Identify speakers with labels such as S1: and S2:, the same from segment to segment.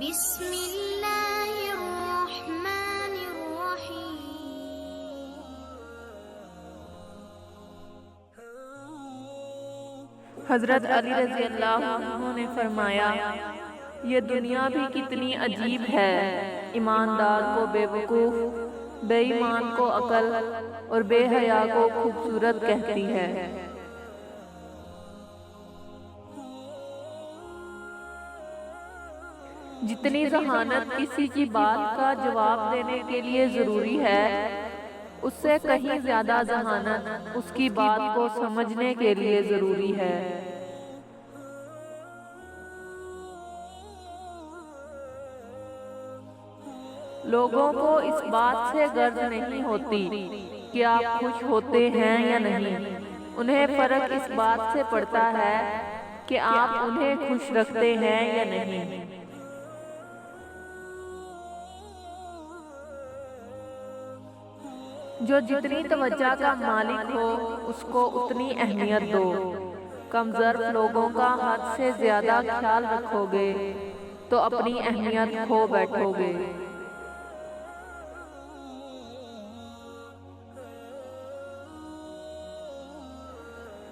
S1: بسم اللہ الرحمن الرحیم۔
S2: حضرت علی رضی اللہ عنہ نے فرمایا، یہ دنیا بھی کتنی عجیب ہے، ایماندار کو بے وقوف، بے ایمان کو عقل اور بے حیا کو خوبصورت کہتی ہے۔ جتنی ذہانت کسی کی بات کا جواب دینے کے لیے ضروری ہے، اس سے کہیں زیادہ ذہانت اس کی بات کو سمجھنے کے لیے ضروری ہے۔ لوگوں کو اس بات سے غرض نہیں ہوتی کہ آپ خوش ہوتے ہیں یا نہیں، انہیں فرق اس بات سے پڑتا ہے کہ آپ انہیں خوش رکھتے ہیں یا نہیں۔ جو جتنی توجہ کا مالک ہو اس کو اتنی اہمیت دو۔ کم ظرف لوگوں کا حد سے زیادہ خیال رکھو گے تو اپنی اہمیت کھو بیٹھو گے۔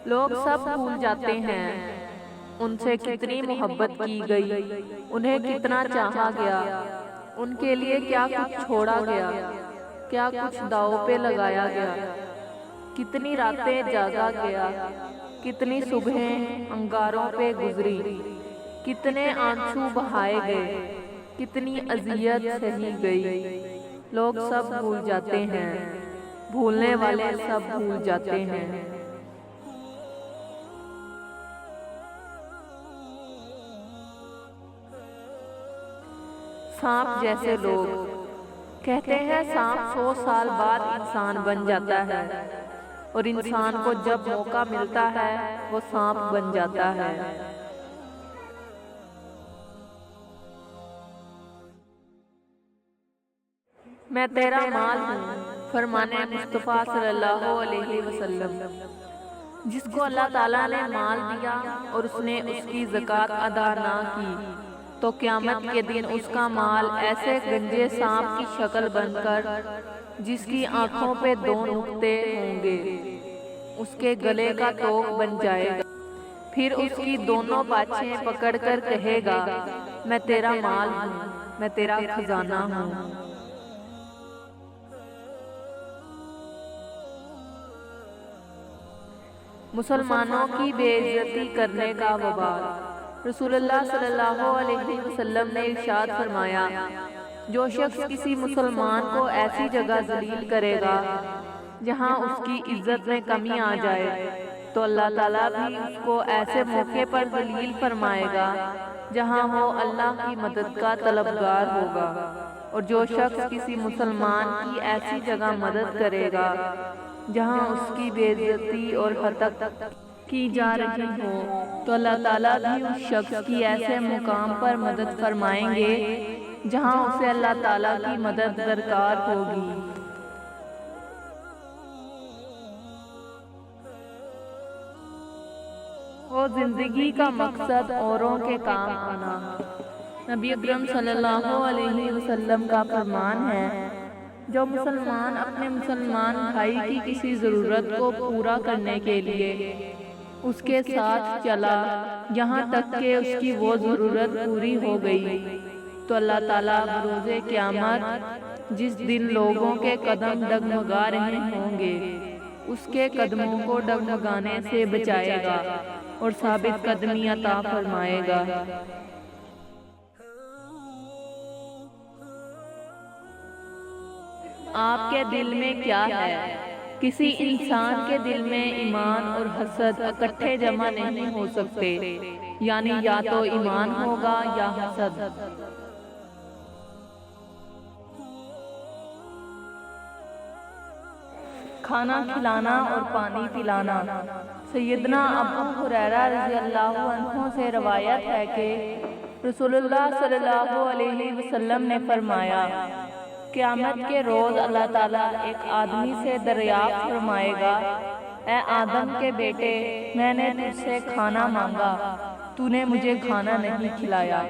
S2: لوگ سب بھول جاتے ہیں ان سے کتنی محبت کی گئی، انہیں کتنا چاہا گیا، ان کے لیے کیا کچھ چھوڑا گیا، کیا کچھ داؤ پہ لگایا گیا، کتنی راتیں جاگا گیا، کتنی صبحیں انگاروں پہ گزری، کتنے آنسو بہائے گئے، کتنی اذیت سہی گئی۔ لوگ سب بھول جاتے ہیں، بھولنے والے سب بھول جاتے ہیں۔ سانپ جیسے لوگ کہتے ہیں سانپ 100 سال بعد انسان بن جاتا ہے، اور انسان کو جب موقع ملتا ہے وہ سانپ بن جاتا ہے۔ میں تیرا مال ہوں، فرمان مصطفیٰ صلی اللہ علیہ وسلم۔ جس کو اللہ تعالیٰ نے مال دیا اور اس نے اس کی زکوٰۃ ادا نہ کی تو قیامت کے دن اس کا مال ایسے گنجے سانپ کی شکل بن کر، جس کی آنکھوں پہ 2 نقطے ہوں گے، اس کے گلے کا توق بن جائے گا۔ پھر اس کی دونوں باچھیں پکڑ کر کہے گا، میں تیرا مال ہوں، میں تیرا خزانہ ہوں۔ مسلمانوں کی بے عزتی کرنے کا وبال۔ رسول اللہ صلی اللہ علیہ وسلم نے ارشاد فرمایا، جو شخص کسی مسلمان کو ایسی جگہ ذلیل کرے گا جہاں اس کی عزت میں کمی آ جائے تو اللہ تعالیٰ بھی اس کو ایسے موقع پر ذلیل فرمائے گا جہاں وہ اللہ کی مدد کا طلبگار ہوگا۔ اور جو شخص کسی مسلمان کی ایسی جگہ مدد کرے گا جہاں اس کی بے عزتی اور ہتک کی جا رہی ہو تو اللہ تعالیٰ بھی اس شخص کی ایسے مقام پر مدد فرمائیں گے جہاں اسے اللہ تعالیٰ کی مدد درکار ہوگی۔ وہ زندگی کا مقصد اوروں کے کام آنا۔ نبی اکرم صلی اللہ علیہ وسلم کا فرمان ہے، جو مسلمان اپنے مسلمان بھائی کی کسی ضرورت کو پورا کرنے کے لیے اس کے ساتھ چلا یہاں تک کہ اس کی وہ ضرورت پوری ہو گئی تو اللہ تعالیٰ بروز قیامت جس دن لوگوں کے قدم ڈگمگا رہے ہوں گے اس کے قدموں کو ڈگمگانے سے بچائے گا اور ثابت قدمی عطا فرمائے گا۔ آپ کے دل میں کیا ہے؟ کسی انسان کے دل میں ایمان اور حسد اکٹھے جمع نہیں ہو سکتے، یعنی یا تو ایمان ہوگا یا حسد۔ کھانا کھلانا اور پانی پلانا۔ سیدنا ابو ہریرہ رضی اللہ عنہ سے روایت ہے کہ رسول اللہ صلی اللہ علیہ وسلم نے فرمایا، قیامت کے روز اللہ تعالیٰ ایک آدمی سے دریافت فرمائے گا، اے آدم کے بیٹے، میں نے تجھ سے کھانا مانگا، تو نے مجھے کھانا نہیں کھلایا۔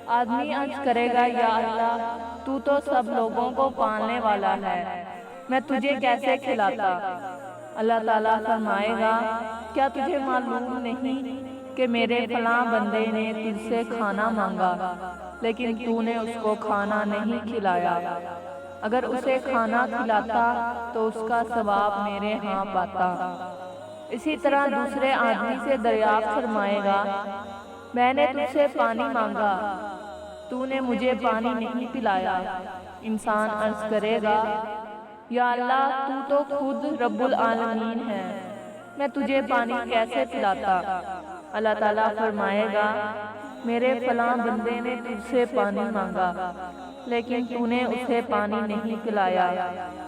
S2: آدمی عرض کرے گا یا اللہ تو تو سب لوگوں کو پالنے والا ہے، میں تجھے کیسے کھلاتا؟ اللہ تعالیٰ فرمائے گا کیا تجھے معلوم نہیں کہ میرے فلاں بندے نے تجھ سے کھانا مانگا لیکن تو نے اس کو کھانا نہیں کھلایا؟ اگر اسے کھانا کھلاتا تو اس کا ثواب میرے ہاں پاتا۔ اسی طرح دوسرے آدمی سے دریافت فرمائے گا میں نے تجھ سے پانی مانگا، تو نے مجھے پانی نہیں پلایا۔ انسان عرض کرے گا یا اللہ تو خود رب العالمین ہے، میں تجھے پانی کیسے پلاتا؟ اللہ تعالیٰ فرمائے گا میرے فلاں بندے نے تجھ سے پانی مانگا لیکن تو نے اسے پانی نہیں پلایا،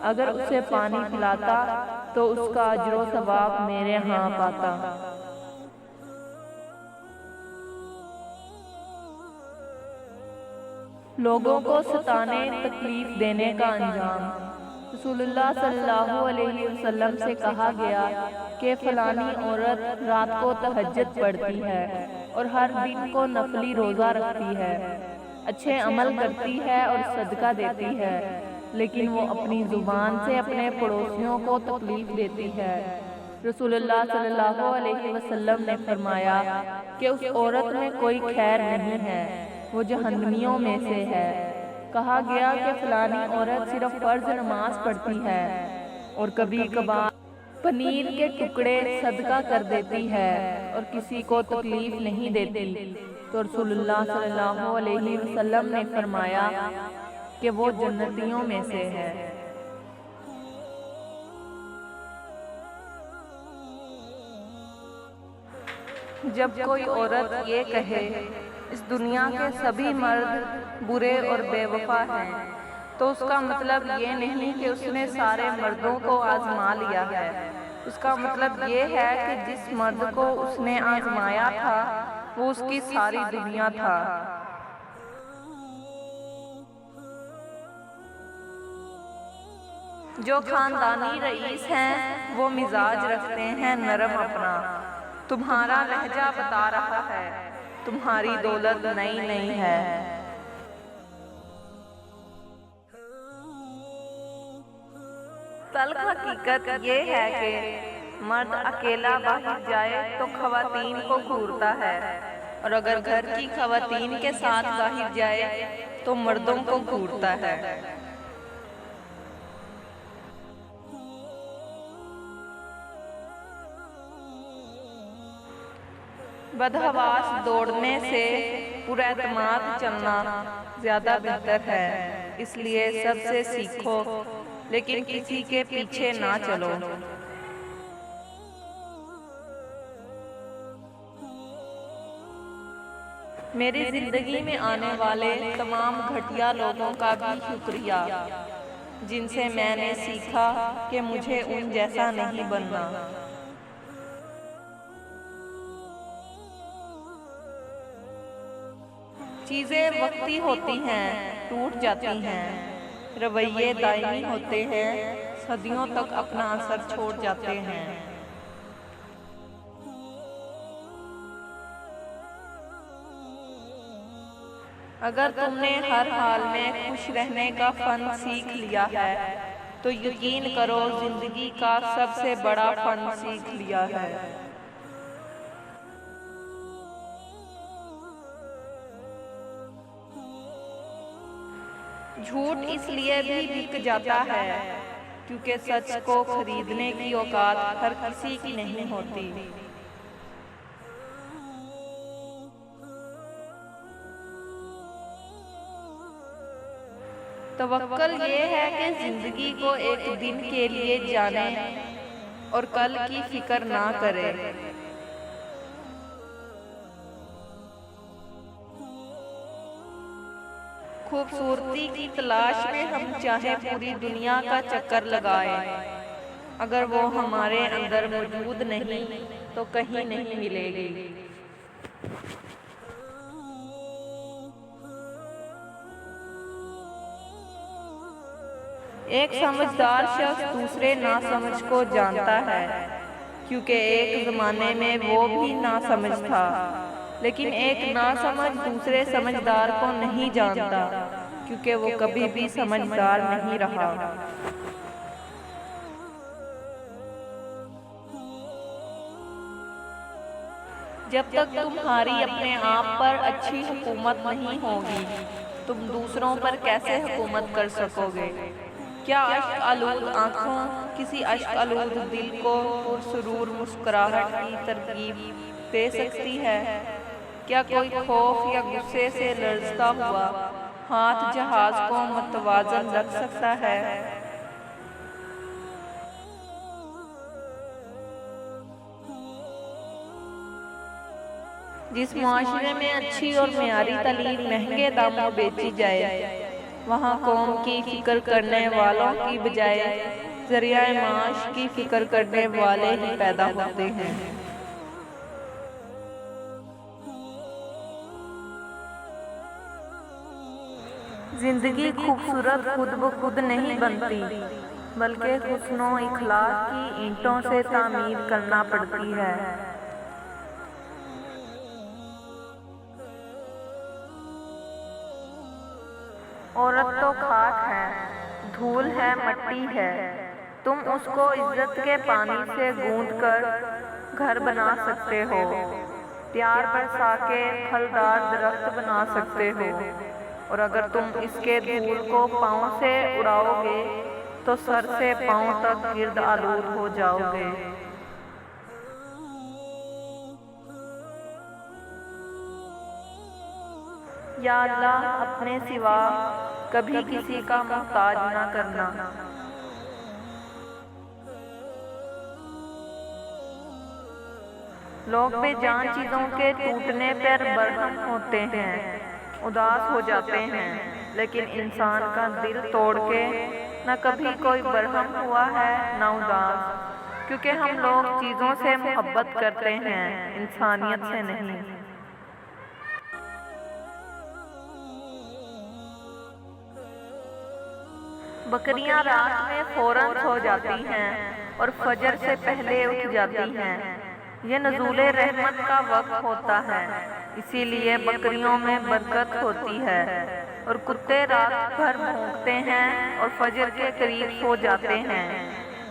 S2: اگر اسے پانی پلاتا تو اس کا اجر و ثواب میرے ہاں پاتا۔ لوگوں کو ستانے تکلیف دینے کا انجام۔ رسول اللہ صلی اللہ علیہ وسلم سے کہا گیا کہ فلانی عورت رات کو تہجد پڑھتی ہے اور ہر دن کو نفلی روزہ رکھتی ہے، اچھے عمل کرتی ہے اور صدقہ دیتی ہے، لیکن وہ اپنی زبان سے اپنے پڑوسیوں کو تکلیف دیتی ہے۔ رسول اللہ صلی اللہ علیہ وسلم نے فرمایا کہ اس عورت میں کوئی خیر نہیں ہے، وہ جہنمیوں میں سے ہے۔ کہا گیا کہ فلانی عورت صرف فرض نماز پڑھتی ہے اور کبھی کبھار پنیر کے ٹکڑے صدقہ کر دیتی ہے اور کسی کو تکلیف نہیں دیتی، تو رسول اللہ صلی اللہ علیہ وسلم نے فرمایا کہ وہ جنتیوں میں سے ہے۔ جب کوئی عورت یہ کہے اس دنیا کے سبھی مرد برے اور بے وفا ہیں، تو اس کا مطلب یہ نہیں کہ اس نے سارے مردوں کو آزما لیا ہے، اس کا مطلب یہ ہے کہ جس مرد کو اس نے آزمایا تھا وہ اس کی ساری دنیا تھا۔ جو خاندانی رئیس ہیں وہ مزاج رکھتے ہیں نرم اپنا، تمہارا لہجہ بتا رہا ہے تمہاری دولت نئی نہیں ہے۔ تلخ حقیقت یہ ہے کہ مرد اکیلا باہر جائے تو خواتین کو گھورتا ہے، اور اگر گھر کی خواتین کے ساتھ باہر جائے تو مردوں کو گھورتا ہے۔ بدحواس دوڑنے سے پر اعتماد چلنا زیادہ بہتر ہے، اس لیے سب سے سیکھو لیکن کسی کے پیچھے نہ چلو۔ میری زندگی میں آنے والے تمام گھٹیا لوگوں کا بھی شکریہ جن سے میں نے سیکھا کہ مجھے ان جیسا نہیں بننا۔ چیزیں وقتی ہوتی ہیں، ٹوٹ جاتی ہیں، رویے دائمی ہوتے ہیں، صدیوں تک اپنا اثر چھوڑ جاتے ہیں۔ اگر تم نے ہر حال میں خوش رہنے کا فن سیکھ لیا ہے تو یقین کرو زندگی کا سب سے بڑا فن سیکھ لیا ہے۔ جھوٹ اس لیے بھی بک جاتا ہے کیونکہ سچ کو خریدنے کی اوقات ہر کسی کی نہیں ہوتی۔ توکل یہ ہے کہ زندگی کو ایک دن کے لیے جانے اور کل کی فکر نہ کرے۔ خوبصورتی کی تلاش میں ہم چاہے پوری دنیا کا چکر لگائیں، اگر وہ ہمارے اندر موجود نہیں تو کہیں نہیں ملے گی۔ ایک سمجھدار شخص دوسرے ناسمجھ کو جانتا ہے، کیونکہ ایک زمانے میں وہ بھی ناسمجھ تھا لیکن ایک ناسمجھ دوسرے سمجھدار کو نہیں جانتا، کیونکہ وہ کبھی بھی سمجھدار نہیں رہا۔ جب تک تمہاری اپنے آپ پر اچھی حکومت نہیں ہوگی، تم دوسروں پر کیسے حکومت کر سکو گے؟ کیا اشک آلود آنکھوں کسی اشک آلود دل کو پرسرور مسکراہٹ کی ترغیب دے سکتی ہے؟ کیا کوئی خوف یا غصے سے لرزتا ہوا ہاتھ جہاز کو متوازن رکھ سکتا ہے؟ جس معاشرے میں اچھی اور معیاری تعلیم مہنگے داموں بیچی جائے، وہاں قوم کی فکر کرنے والوں کی بجائے ذریعہ معاش کی فکر کرنے والے ہی پیدا ہوتے ہیں۔ زندگی خوبصورت خود بخود نہیں بنتی، بلکہ حسن و اخلاق کی اینٹوں سے تعمیر کرنا پڑتی ہے۔ عورت تو خاک ہے، دھول ہے، مٹی ہے، تم اس کو عزت کے پانی سے گوندھ کر گھر بنا سکتے ہو، پیار برسا کے پھلدار درخت بنا سکتے ہو، اور اگر تم اس کے دھول کو پاؤں سے اڑاؤ گے تو سر سے پاؤں تک گرد آلود ہو جاؤ گے۔ یا اللہ، اپنے سوا کبھی کسی کا محتاج نہ کرنا۔ لوگ بے جان چیزوں کے ٹوٹنے پر برہم ہوتے ہیں، اداس ہو جاتے ہیں، لیکن انسان کا دل توڑ کے نہ کبھی کوئی برہم ہوا ہے نہ اداس، کیونکہ ہم لوگ چیزوں سے محبت کرتے ہیں، انسانیت سے نہیں۔ بکریاں رات میں فوراً سو جاتی ہیں اور فجر سے پہلے اٹھ جاتی ہیں، یہ نزول رحمت کا وقت ہوتا ہے، اسی لیے بکریوں میں برکت ہوتی ہے، اور کتے رات بھر بھونکتے ہیں اور فجر کے قریب سو جاتے ہیں،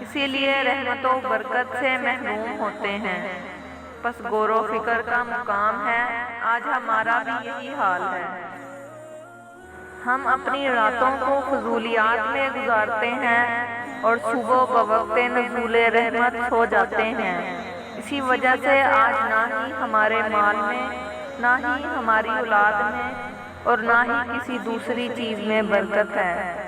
S2: اسی لیے رحمت و برکت سے محروم ہوتے ہیں۔ پس غور و فکر کا مقام ہے، آج ہمارا بھی یہی حال ہے۔ ہم اپنی راتوں کو فضولیات میں گزارتے ہیں اور صبح بوقت نزول رحمت سو جاتے ہیں، اسی وجہ سے آج نہ ہی ہمارے مال میں، نہ ہی ہماری اولاد میں، اور نہ ہی کسی دوسری چیز میں برکت ہے۔